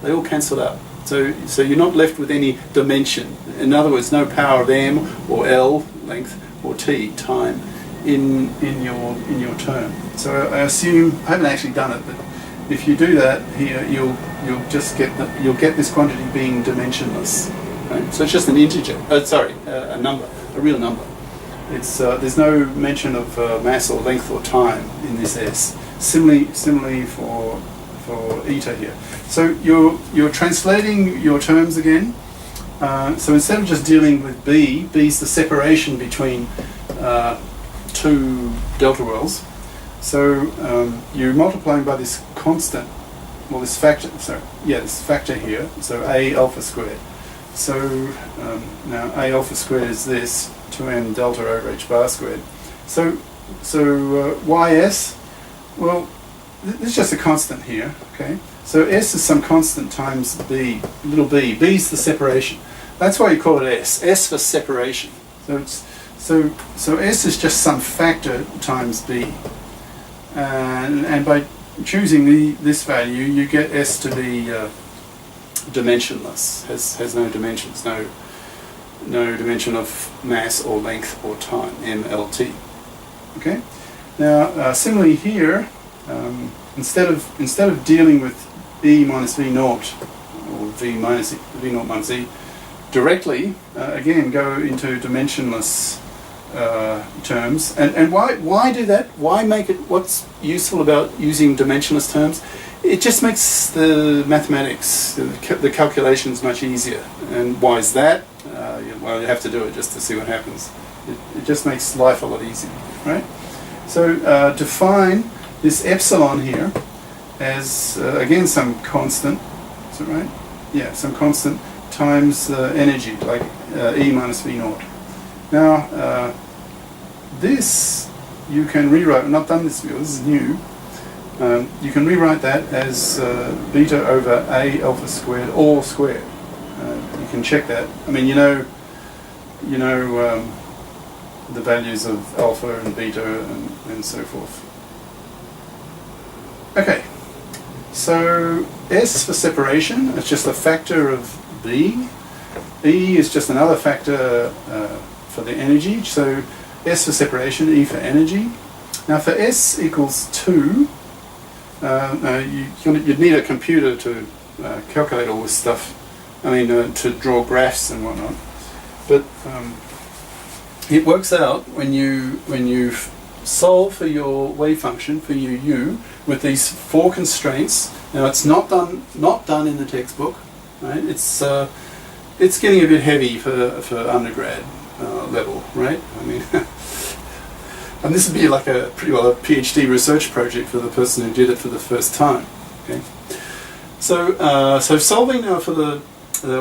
They all cancel out. So you're not left with any dimension. In other words, no power of m or L, length, or t, time, in your term. So I assume, I haven't actually done it, but if you do that here, you'll get this quantity being dimensionless. Right? So it's just an integer. A number, a real number. It's there's no mention of mass or length or time in this S. Similarly for eta here. So you're translating your terms again. So instead of just dealing with B's the separation between two delta worlds. So you're multiplying by this constant, well, this factor. This factor here. So A alpha squared. So now A alpha squared is this 2m delta over h bar squared. So ys, well, this is just a constant here. Okay. So S is some constant times B, little b. B's the separation. That's why you call it S. S for separation. So S is just some factor times B. And by choosing this value, you get S to be dimensionless. Has no dimensions. No dimension of mass or length or time. MLT. Okay. Now similarly here, instead of dealing with E minus V naught or V naught minus E directly, again go into dimensionless terms. And why do that? Why make it? What's useful about using dimensionless terms? It just makes the mathematics, the calculations much easier. And why is that? Well, you have to do it just to see what happens. It just makes life a lot easier, right? So define this epsilon here as, again, some constant. Is that right? Yeah, some constant times energy, like E minus V naught. Now, this you can rewrite. I've not done this before. This is new. You can rewrite that as beta over A alpha squared all squared. You can check that. I mean, you know the values of alpha and beta and so forth. Okay. So S for separation, it's just a factor of B. E is just another factor for the energy. So S for separation, E for energy. Now for S equals 2, you'd need a computer to calculate all this stuff. I mean, to draw graphs and whatnot. But it works out when you solve for your wave function, for your U, with these 4 constraints. Now it's not done in the textbook, right? It's getting a bit heavy for undergrad level, right? I mean, and this would be like a PhD research project for the person who did it for the first time. Okay, so solving now for the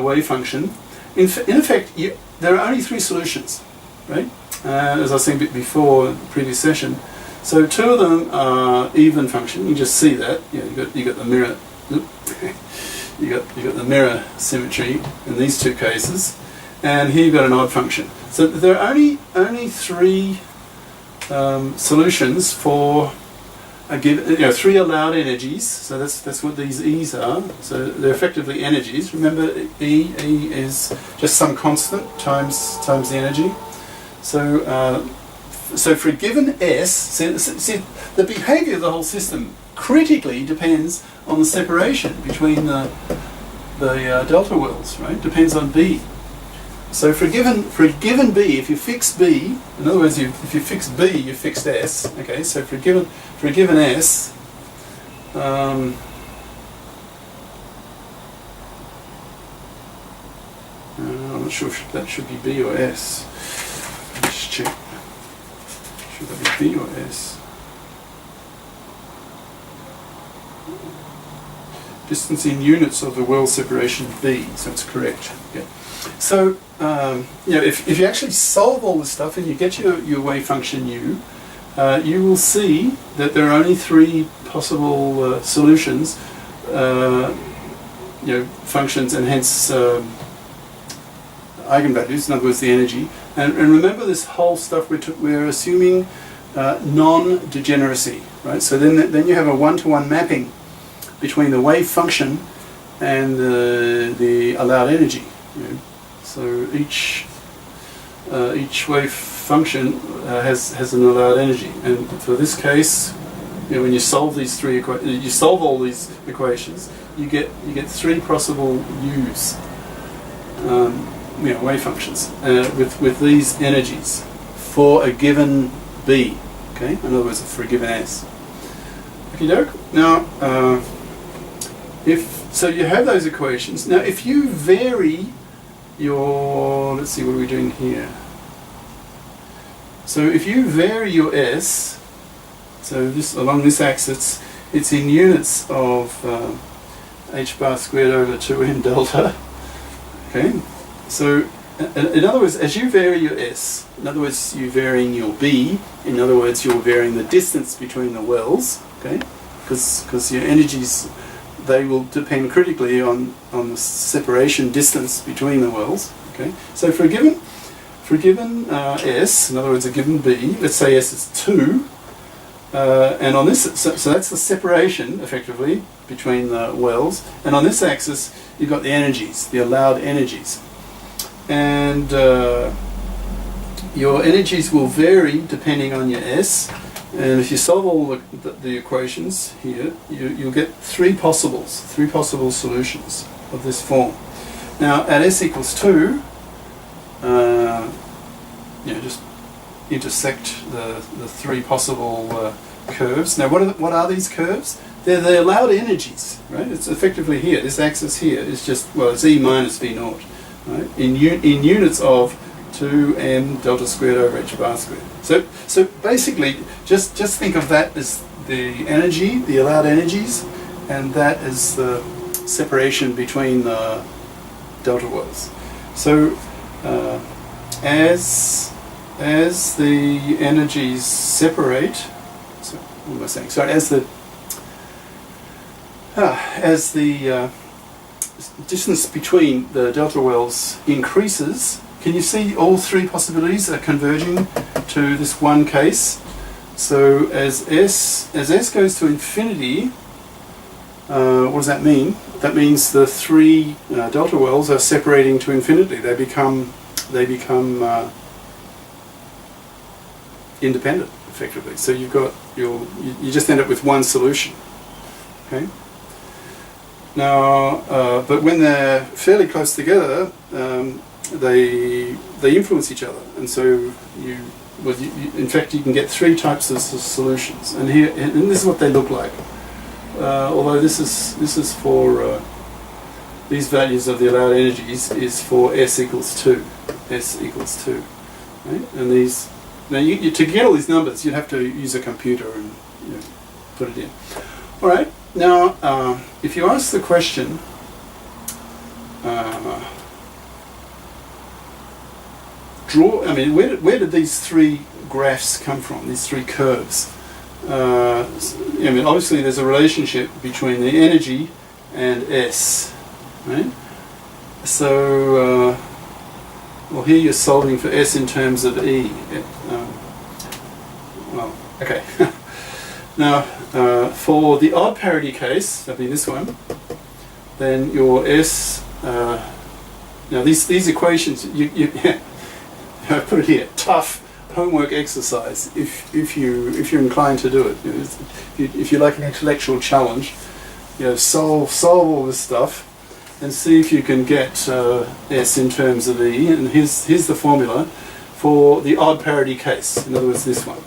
wave function, in effect, there are only 3 solutions, right? As I was saying before in the previous session. So 2 of them are even function. You just see that. You got the mirror. You got the mirror symmetry in these 2 cases, and here you've got an odd function. So there are only 3 solutions for a given, 3 allowed energies. So that's what these E's are. So they're effectively energies. Remember, E is just some constant times the energy. So for a given S, see the behavior of the whole system critically depends on the separation between the delta worlds, right? Depends on B. So for a given B, if you fix B, in other words, if you fix B, you fixed S. Okay, so for a given S, I'm not sure if that should be B or S. Let's check. Should that be B or S? Distance in units of the world separation B, so it's correct. Yeah. So if you actually solve all this stuff and you get your wave function U, you will see that there are only 3 possible solutions, functions, and hence eigenvalues. In other words, the energy. And remember, this whole stuff we're assuming non-degeneracy, right? So then you have a one-to-one mapping between the wave function and the allowed energy. So each wave function has an allowed energy, and for this case, when you solve these you solve all these equations, you get three possible U's, wave functions with these energies for a given B. Okay, in other words, for a given S. Okay, doke. Now, so you have those equations. Now, if you vary your, let's see, what are we doing here? So if you vary your S, so this along this axis, it's in units of h bar squared over 2m delta. Okay, so in other words, as you vary your S, in other words, you're varying your B, in other words, you're varying the distance between the wells, okay, because your energies, they will depend critically on the separation distance between the wells, okay. So for a given S, in other words, a given B, let's say S is 2, and on this, so that's the separation, effectively, between the wells, and on this axis, you've got the energies, the allowed energies. And your energies will vary depending on your S, and if you solve all the equations here, you'll get three possible solutions of this form. Now at S equals 2, just intersect the three possible curves. Now what are these curves? They're the allowed energies, right? It's effectively here, this axis here is just, well, it's E minus V naught. Right? In units of 2m delta squared over h bar squared. So basically, just think of that as the energy, the allowed energies, and that is the separation between the delta wells. So as the energies separate, so what am I saying? Sorry, as the distance between the delta wells increases, can you see all three possibilities are converging to this one case? So as S goes to infinity, what does that mean? That means the three delta wells are separating to infinity. They become independent, effectively. So you just end up with one solution. Okay. Now, but when they're fairly close together, they influence each other, and so in fact, you can get three types of solutions. And here, and this is what they look like. Although this is for these values of the allowed energies is for S equals 2. S equals 2. Right? And these, now to get all these numbers, you'd have to use a computer and put it in. All right. Now, if you ask the question, where did these three graphs come from, these three curves? Obviously there's a relationship between the energy and S, right? So, well, here you're solving for S in terms of E. Okay. Now, for the odd parity case, that'd be this one, then your S, now these equations, I put it here, tough homework exercise if you're inclined to do it. If you like an intellectual challenge, solve all this stuff and see if you can get S in terms of E. And here's the formula for the odd parity case. In other words, this one.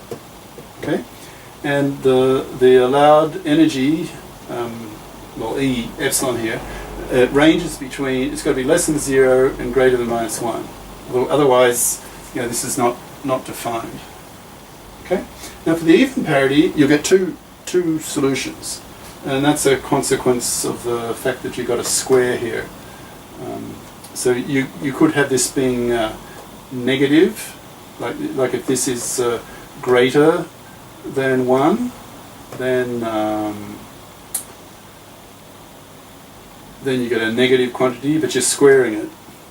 Okay. And the allowed energy, E epsilon here, it ranges between, it's got to be less than 0 and greater than -1. Otherwise, this is not defined. Okay. Now for the even parity, you'll get two solutions, and that's a consequence of the fact that you've got a square here. So you could have this being negative, like if this is greater than 1, then you get a negative quantity, but you're squaring it.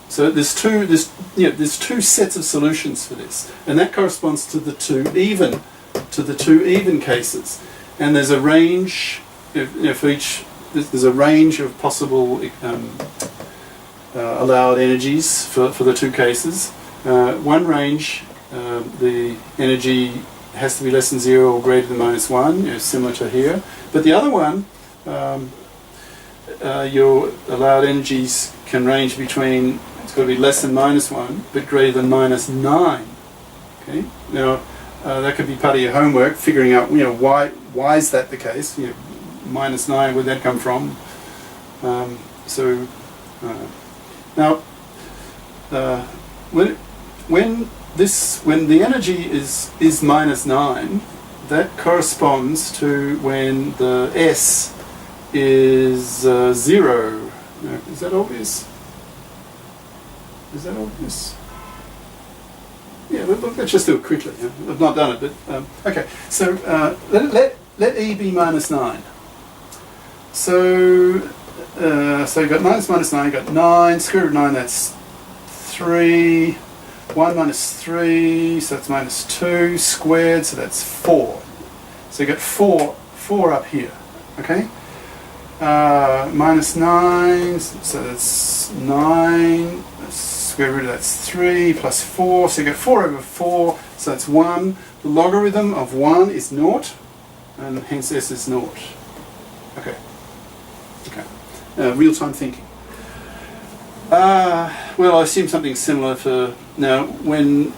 So there's two sets of solutions for this, and that corresponds to the two even cases. And there's a range for each. there's a range of possible allowed energies for the two cases. One range, the energy has to be less than 0 or greater than -1, similar to here. But the other one, your allowed energies can range between, it's got to be less than -1, but greater than -9. Okay. Now, that could be part of your homework, figuring out, why is that the case? -9, where'd that come from? Now, when the energy is -9, that corresponds to when the S is 0. Now, is that obvious? Is that obvious? Yeah, let's just do it quickly. I've not done it, but okay. So let E be -9. So you've got -9, you've got 9, square root of 9, that's 3. 1 minus 3, so that's -2 squared, so that's 4. So you get 4 up here, okay? -9, so that's 9, square root of that's 3, plus 4, so you get 4 over 4, so that's 1. The logarithm of 1 is 0, and hence S is 0. Okay. Real-time thinking. Well, I assume something similar for now. When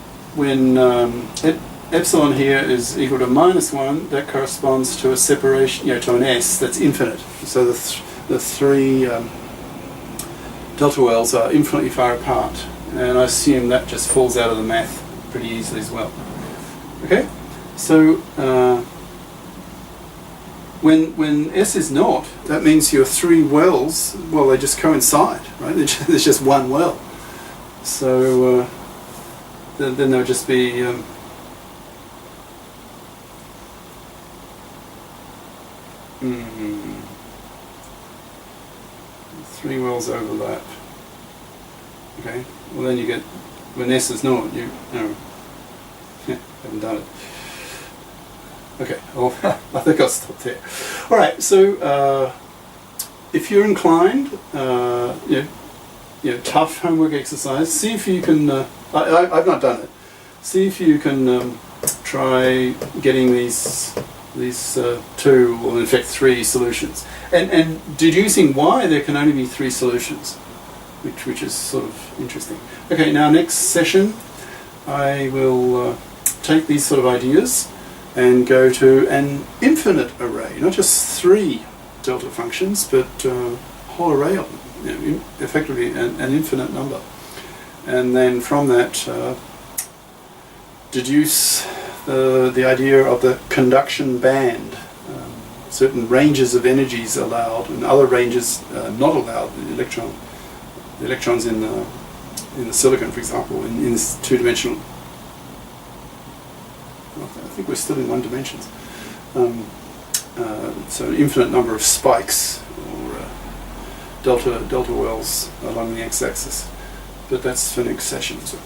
epsilon here is equal to -1, that corresponds to a separation, to an S that's infinite. So the three delta wells are infinitely far apart, and I assume that just falls out of the math pretty easily as well. Okay, so when S is 0, that means your three wells, well, they just coincide, right? There's just one well. So then there'll just be three wells overlap. Okay, well then you get, when S is 0, haven't done it. Okay, well, I think I'll stop there. All right, so if you're inclined, tough homework exercise. See if you can. I've not done it. See if you can try getting these two, or in fact 3 solutions, and deducing why there can only be 3 solutions, which is sort of interesting. Okay, now next session, I will take these sort of ideas and go to an infinite array, not just 3 delta functions, but a whole array of them, effectively an infinite number. And then from that, deduce the idea of the conduction band, certain ranges of energies allowed and other ranges not allowed. The electrons in the silicon, for example, in this 2-dimensional. I think we're still in 1 dimensions. So an infinite number of spikes or delta wells along the x-axis. But that's for next session. So.